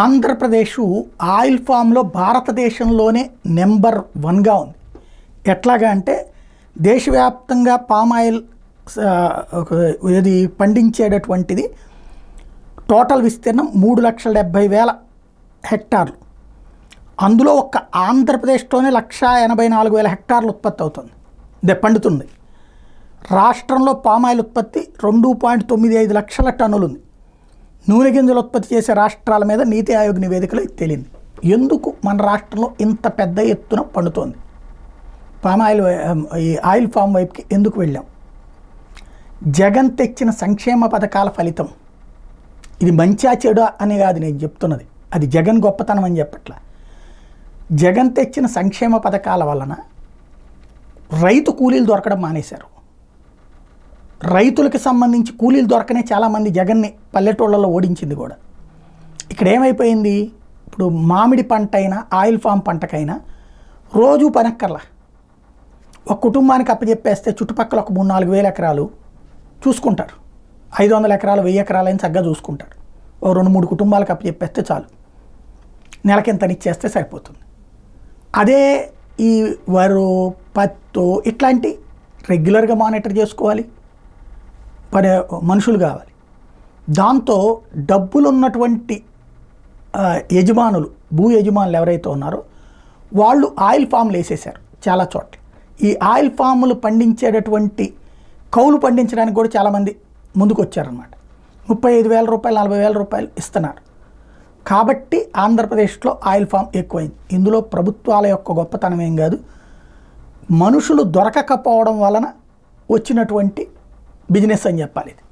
Andhra Pradesh oil ఫామ్లో భారతదేశంలోనే number 1గా ఉంది. ఎట్లాగా అంటే దేశవ్యాప్తంగా పామ్ ఆయిల్ ఇది పండించేటటువంటిది టోటల్ విస్తీర్ణం 3,70,000 హెక్టార్లు. అందులో ఒక్క ఆంధ్రప్రదేశ్లోనే 1,84,000 హెక్టార్లు ఉత్పత్తి అవుతుంది, పండుతుంది. రాష్ట్రంలో పామ్ ఆయిల్ ఉత్పత్తి 2.95 లక్షల టన్నులు ఉంది. నూనె గింజలు ఉత్పత్తి చేసే రాష్ట్రాల మీద నీతి ఆయోగ్ నివేదికలో తేలింది. ఎందుకు మన రాష్ట్రంలో ఇంత పెద్ద ఎత్తున పండుతోంది? పామ్ ఆయిల్ ఈ ఆయిల్ ఫామ్ వైపుకి ఎందుకు వెళ్ళాం? జగన్ తెచ్చిన సంక్షేమ పథకాల ఫలితం. ఇది మంచా చెడా అని కాదు నేను చెప్తున్నది, అది జగన్ గొప్పతనం అని చెప్పట్లా. జగన్ తెచ్చిన సంక్షేమ పథకాల వలన రైతు కూలీలు దొరకడం మానేశారు. రైతులకు సంబంధించి కూలీలు దొరకనే చాలామంది జగన్ని పల్లెటూళ్ళలో ఓడించింది కూడా. ఇక్కడ ఏమైపోయింది, ఇప్పుడు మామిడి పంట అయినా ఆయిల్ ఫామ్ పంటకైనా రోజు పనక్కర్లా. ఒక కుటుంబానికి అప్పచెప్పేస్తే చుట్టుపక్కల ఒక 3-4 వేల ఎకరాలు చూసుకుంటారు. 500 ఎకరాలు 1000 ఎకరాలు అయినా చక్కగా చూసుకుంటారు. ఓ 2-3 కుటుంబాలకు అప్పచెప్పేస్తే చాలు, నెలకింతనిచ్చేస్తే సరిపోతుంది. అదే ఈ వరు పత్తు ఇట్లాంటి రెగ్యులర్గా మానిటర్ చేసుకోవాలి, మనుషులు కావాలి. దాంతో డబ్బులు ఉన్నటువంటి యజమానులు, భూ యజమానులు ఎవరైతే ఉన్నారో వాళ్ళు ఆయిల్ ఫామ్లు వేసేసారు చాలా చోట్ల. ఈ ఆయిల్ ఫాములు పండించేటటువంటి కౌలు పండించడానికి కూడా చాలామంది ముందుకు వచ్చారన్నమాట. 35,000 రూపాయలు 40,000 రూపాయలు ఇస్తున్నారు. కాబట్టి ఆంధ్రప్రదేశ్లో ఆయిల్ ఫామ్ ఎక్కువైంది. ఇందులో ప్రభుత్వాల యొక్క గొప్పతనం ఏం కాదు, మనుషులు దొరకకపోవడం వలన వచ్చినటువంటి బిజినెస్ అని చెప్పాలి ఇది.